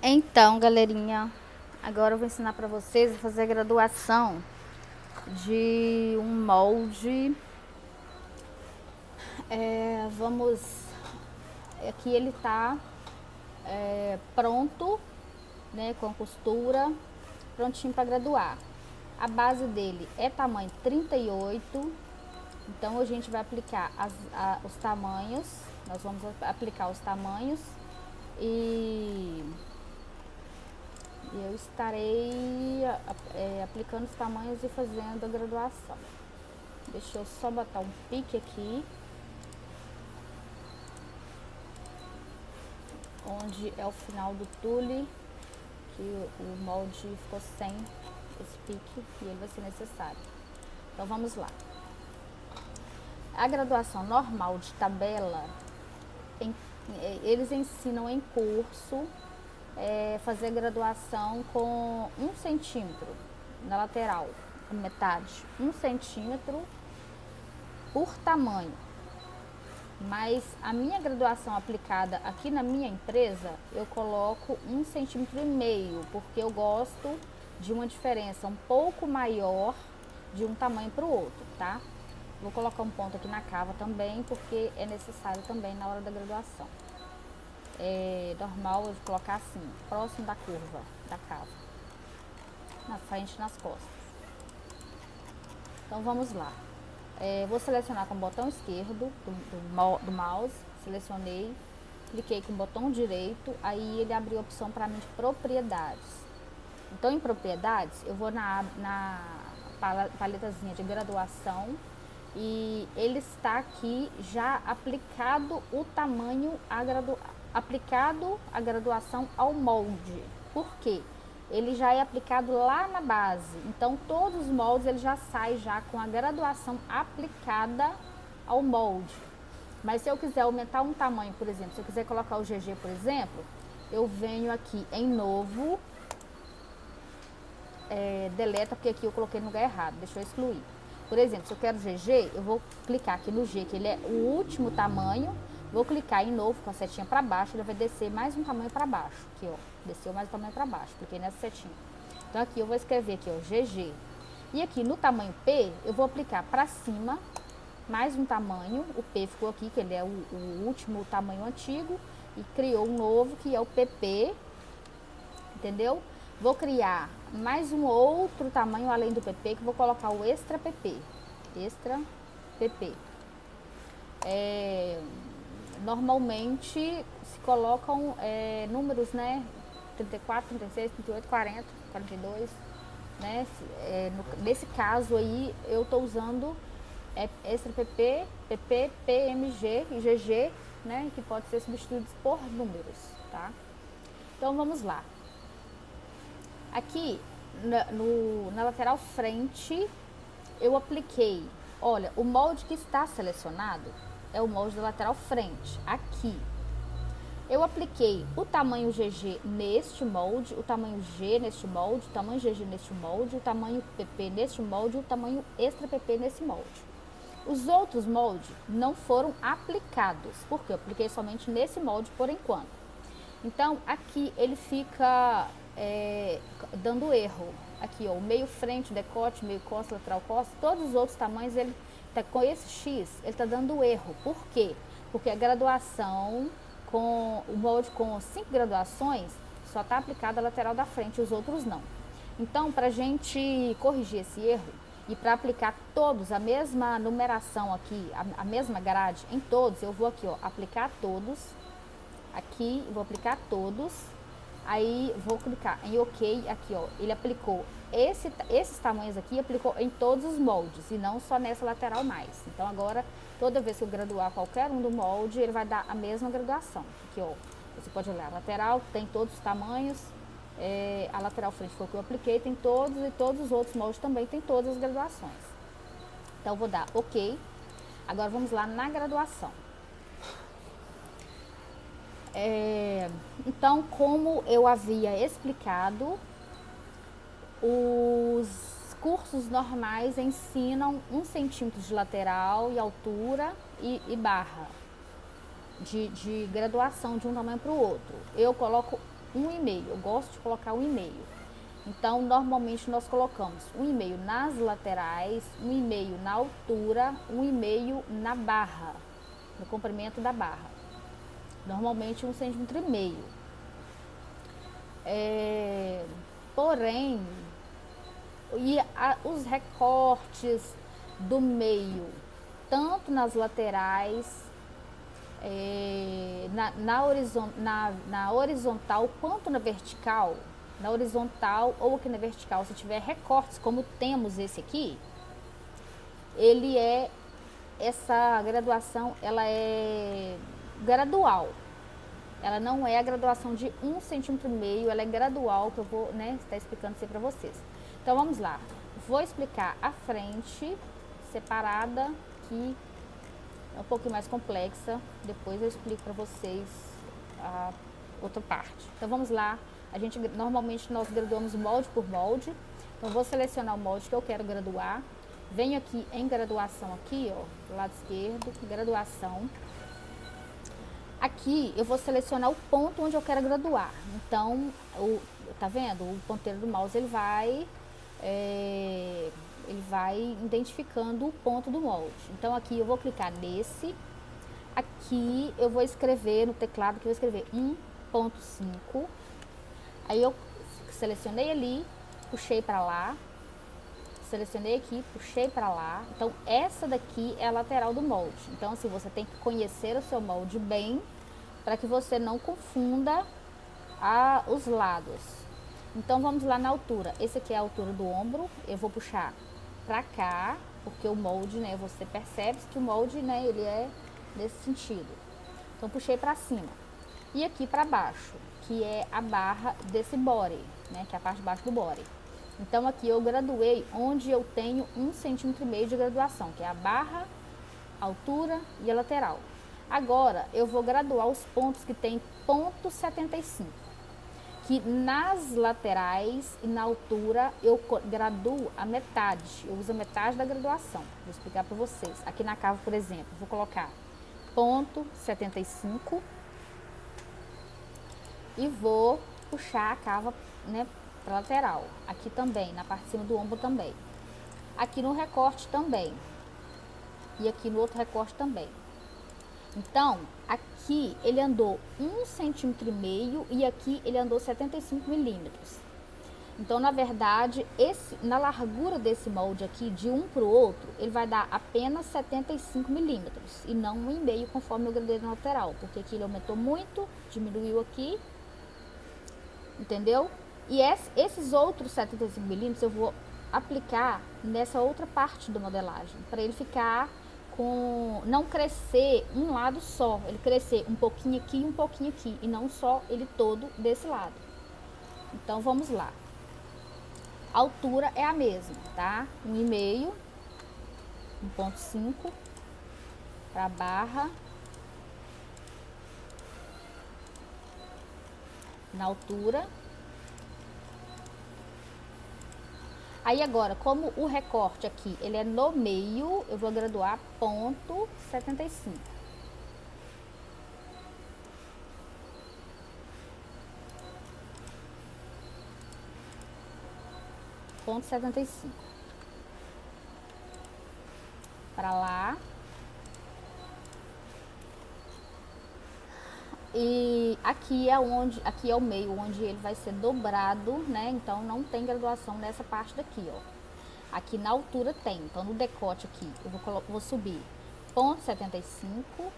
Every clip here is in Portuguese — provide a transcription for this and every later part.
Então, galerinha, agora eu vou ensinar para vocês a fazer a graduação de um molde. Aqui ele tá pronto, né, com a costura, prontinho para graduar. A base dele é tamanho 38, então a gente vai aplicar os tamanhos, nós vamos aplicar os tamanhos e eu estarei aplicando os tamanhos e fazendo a graduação. Deixa eu só botar um pique aqui, onde é o final do tule, que o molde ficou sem esse pique e ele vai ser necessário. Então vamos lá. A graduação normal de tabela, eles ensinam em curso fazer a graduação com 1 centímetro na lateral, a metade, 1 centímetro por tamanho. Mas a minha graduação aplicada aqui na minha empresa, eu coloco 1,5 centímetros, porque eu gosto de uma diferença um pouco maior de um tamanho para o outro, tá? Vou colocar um ponto aqui na cava também, porque é necessário também na hora da graduação. É normal eu colocar assim, próximo da curva da cava, na frente e nas costas. Então vamos lá. Vou selecionar com o botão esquerdo do mouse, selecionei, cliquei com o botão direito, aí ele abriu a opção para mim de propriedades. Então em propriedades eu vou na paletazinha de graduação e ele está aqui já aplicado o tamanho, aplicado a graduação ao molde. Por quê? Ele já é aplicado lá na base, então todos os moldes ele já sai já com a graduação aplicada ao molde. Mas se eu quiser aumentar um tamanho, por exemplo, se eu quiser colocar o GG, por exemplo, eu venho aqui em novo, deleta, porque aqui eu coloquei no lugar errado, deixa eu excluir. Por exemplo, se eu quero GG, eu vou clicar aqui no G, que ele é o último tamanho, vou clicar em novo com a setinha para baixo, ele vai descer mais um tamanho para baixo, aqui ó, desceu mais um tamanho para baixo, cliquei nessa setinha. Então aqui eu vou escrever aqui ó, GG. E aqui no tamanho P, eu vou aplicar para cima mais um tamanho, o P ficou aqui, que ele é o último tamanho antigo, e criou um novo, que é o PP, entendeu? Vou criar mais um outro tamanho além do PP, que vou colocar o extra PP. Extra PP. Normalmente se colocam números, né? 34, 36, 38, 40, 42, né? Nesse caso aí eu estou usando extra PP, PP, PMG e GG, né? Que pode ser substituídos por números, tá? Então vamos lá. Aqui na lateral frente eu apliquei, olha, o molde que está selecionado é o molde da lateral frente, aqui. Eu apliquei o tamanho GG neste molde, o tamanho G neste molde, o tamanho GG neste molde, o tamanho PP neste molde e o tamanho extra PP nesse molde. Os outros moldes não foram aplicados, porque eu apliquei somente nesse molde por enquanto. Então aqui ele fica dando erro. Aqui ó, o meio frente, decote, meio costa, lateral costa, todos os outros tamanhos ele tá com esse X, ele tá dando erro. Por quê? Porque a graduação com o molde com 5 graduações só tá aplicada a lateral da frente, os outros não. Então, para a gente corrigir esse erro e para aplicar todos a mesma numeração aqui, a mesma grade em todos, eu vou aqui ó, aplicar todos. Aqui vou aplicar todos, aí vou clicar em OK, aqui ó, ele aplicou esses tamanhos aqui, aplicou em todos os moldes e não só nessa lateral mais. Então agora, toda vez que eu graduar qualquer um do molde, ele vai dar a mesma graduação. Aqui ó, você pode olhar, a lateral tem todos os tamanhos, a lateral frente foi o que eu apliquei, tem todos, e todos os outros moldes também tem todas as graduações. Então vou dar OK, agora vamos lá na graduação. Então, como eu havia explicado, os cursos normais ensinam 1 centímetro de lateral e altura e barra de graduação de um tamanho para o outro. Eu coloco 1,5. Eu gosto de colocar 1,5. Então, normalmente nós colocamos 1,5 nas laterais, 1,5 na altura, 1,5 na barra, no comprimento da barra. Normalmente 1,5 cm. Porém, os recortes do meio, tanto nas laterais, na horizontal quanto na vertical, na horizontal ou aqui na vertical, se tiver recortes como temos esse aqui, essa graduação, ela é gradual. Ela não é a graduação de 1,5 cm, ela é gradual, que eu vou, estar explicando isso aí pra vocês. Então, vamos lá. Vou explicar a frente separada, que é um pouquinho mais complexa. Depois eu explico pra vocês a outra parte. Então, vamos lá. Normalmente, nós graduamos molde por molde. Então, vou selecionar o molde que eu quero graduar. Venho aqui em graduação, aqui, ó, do lado esquerdo, graduação. Aqui eu vou selecionar o ponto onde eu quero graduar. Então, tá vendo? O ponteiro do mouse ele vai identificando o ponto do molde. Então, aqui eu vou clicar nesse. Aqui eu vou escrever no teclado, que eu vou escrever 1,5. Aí eu selecionei ali, puxei para lá. Selecionei aqui, puxei para lá. Então, essa daqui é a lateral do molde. Então, assim, você tem que conhecer o seu molde bem, para que você não confunda os lados. Então, vamos lá na altura. Esse aqui é a altura do ombro. Eu vou puxar para cá, porque o molde, você percebe que o molde, ele é desse sentido. Então, puxei para cima. E aqui para baixo, que é a barra desse body, que é a parte de baixo do body. Então, aqui eu graduei onde eu tenho 1,5 cm de graduação, que é a barra, a altura e a lateral. Agora, eu vou graduar os pontos que tem ponto 75. Que nas laterais e na altura eu graduo a metade. Eu uso a metade da graduação. Vou explicar para vocês. Aqui na cava, por exemplo, vou colocar ponto 75 e vou puxar a cava, para lateral. Aqui também, na parte de cima do ombro também. Aqui no recorte também. E aqui no outro recorte também. Então, aqui ele andou 1,5 cm e aqui ele andou 75 milímetros. Então, na verdade, na largura desse molde aqui, de um para o outro, ele vai dar apenas 75 milímetros e não 1,5 conforme eu gradei na lateral, porque aqui ele aumentou muito, diminuiu aqui, entendeu? E esses outros 75 milímetros eu vou aplicar nessa outra parte da modelagem, para ele ficar não crescer um lado só, ele crescer um pouquinho aqui, e não só ele todo desse lado. Então, vamos lá. A altura é a mesma, tá? 1,5, 1,5 para a barra. Na altura. Aí agora, como o recorte aqui, ele é no meio, eu vou graduar ponto 75. Ponto 75. Para lá. E aqui é o meio onde ele vai ser dobrado, Então não tem graduação nessa parte daqui, ó. Aqui na altura tem, então no decote aqui eu vou subir ponto 75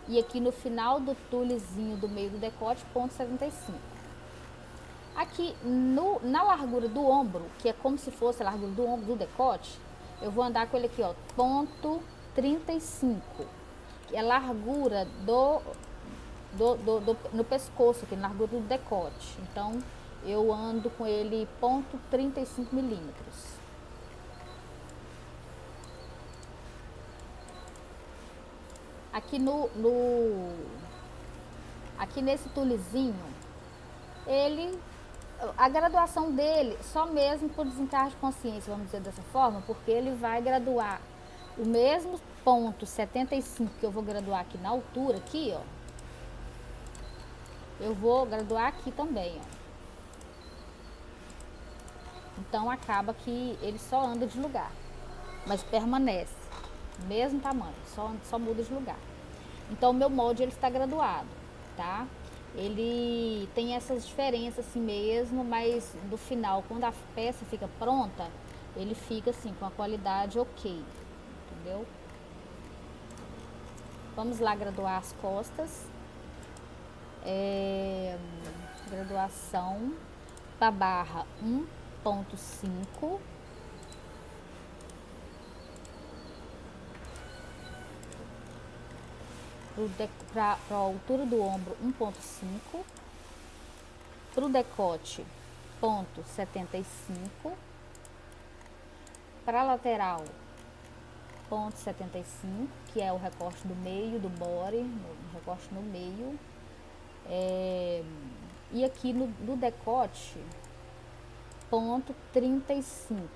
e aqui no final do tulezinho do meio do decote ponto 75. Aqui na largura do ombro, que é como se fosse a largura do ombro do decote, eu vou andar com ele aqui, ó, ponto 35, que é a largura no pescoço, aqui na largura do decote. Então, eu ando com ele ponto 35 milímetros. Aqui aqui nesse tulezinho, a graduação dele, só mesmo por desencargo de consciência, vamos dizer dessa forma, porque ele vai graduar o mesmo ponto 75 que eu vou graduar aqui na altura, aqui, ó. eu vou graduar aqui também, ó. Então acaba que ele só anda de lugar, mas permanece mesmo tamanho, só muda de lugar. Então o meu molde ele está graduado, tá? Ele tem essas diferenças assim mesmo, mas no final, quando a peça fica pronta, ele fica assim com a qualidade ok, entendeu? Vamos lá graduar as costas. Graduação para barra 1.5. Para a altura do ombro 1.5, para o decote 0.75, para a lateral 0.75, que é o recorte do meio do body, recorte no meio, e aqui no decote 0.35.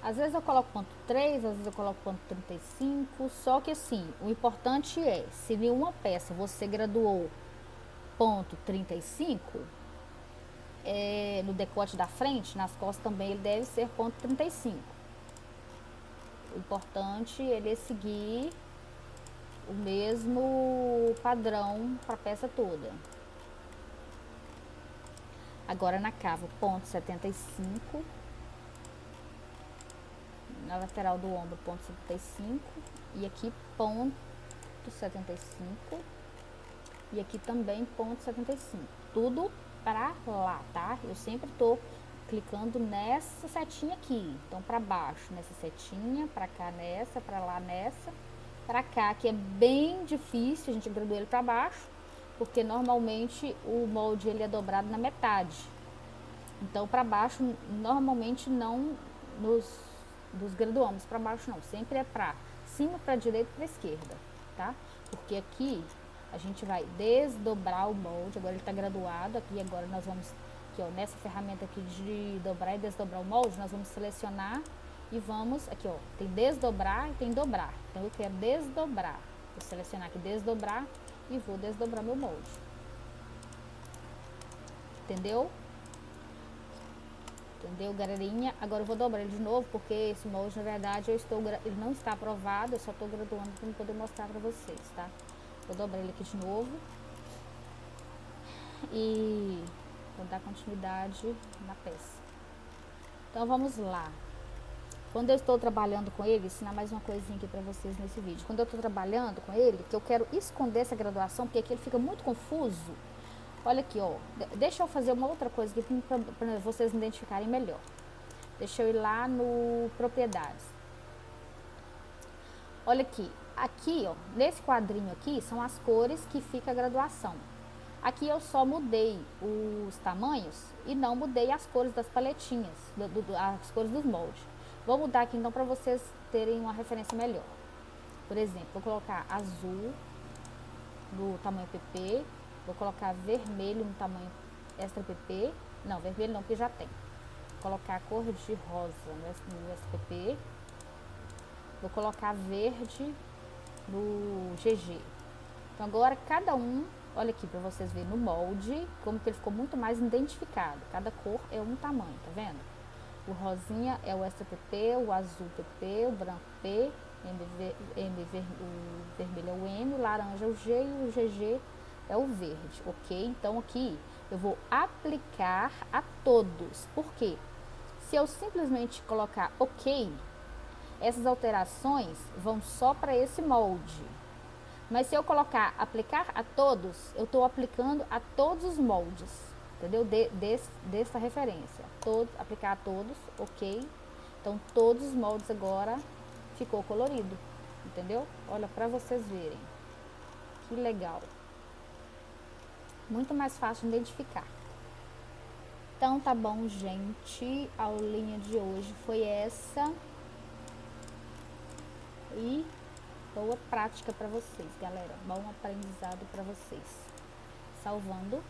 Às vezes eu coloco ponto 3, às vezes eu coloco ponto 35, só que assim, o importante é, se em uma peça você graduou ponto 35, no decote da frente, nas costas também ele deve ser ponto 35. O importante ele é seguir o mesmo padrão para a peça toda. Agora na cava, ponto 75. Na lateral do ombro, ponto 75, e aqui ponto 75, e aqui também ponto 75, tudo para lá, tá? Eu sempre tô clicando nessa setinha aqui, então para baixo nessa setinha, para cá nessa, para lá nessa, para cá, que é bem difícil a gente graduar ele para baixo, porque normalmente o molde ele é dobrado na metade, então para baixo normalmente não dos graduamos para baixo não, sempre é para cima, para direita e para esquerda, tá? Porque aqui a gente vai desdobrar o molde, agora ele está graduado, aqui agora nós vamos, aqui ó, nessa ferramenta aqui de dobrar e desdobrar o molde, nós vamos selecionar e vamos, aqui ó, tem desdobrar e tem dobrar, então eu quero desdobrar, vou selecionar aqui desdobrar e vou desdobrar meu molde, entendeu? Entendeu, galerinha? Agora eu vou dobrar ele de novo, porque esse molde, na verdade, ele não está aprovado, eu só estou graduando para poder mostrar para vocês, tá? Vou dobrar ele aqui de novo. E vou dar continuidade na peça. Então, vamos lá. Quando eu estou trabalhando com ele, ensinar mais uma coisinha aqui para vocês nesse vídeo. Quando eu estou trabalhando com ele, que eu quero esconder essa graduação, porque aqui ele fica muito confuso. Olha aqui, ó. Deixa eu fazer uma outra coisa aqui para vocês identificarem melhor. Deixa eu ir lá no propriedades. Olha aqui. Aqui, ó, nesse quadrinho aqui, são as cores que fica a graduação. Aqui eu só mudei os tamanhos e não mudei as cores das paletinhas, as cores dos moldes. Vou mudar aqui então para vocês terem uma referência melhor. Por exemplo, vou colocar azul no tamanho PP. Vou colocar vermelho no tamanho extra PP. Não, vermelho não, porque já tem. Vou colocar a cor de rosa no SPP. Vou colocar verde no GG. Então agora cada um, olha aqui para vocês verem no molde, como que ele ficou muito mais identificado. Cada cor é um tamanho, tá vendo? O rosinha é o extra PP, o azul PP, o branco P, o vermelho é o M, o laranja é o G e o GG é o verde, ok? Então aqui eu vou aplicar a todos. Por quê? Se eu simplesmente colocar ok, essas alterações vão só para esse molde. Mas se eu colocar aplicar a todos, eu estou aplicando a todos os moldes, entendeu? Dessa referência. Aplicar a todos, ok? Então todos os moldes agora ficou colorido, entendeu? Olha, para vocês verem. Que legal. Muito mais fácil de identificar. Então tá bom, gente. A aulinha de hoje foi essa. E boa prática para vocês, galera. Bom aprendizado para vocês. Salvando.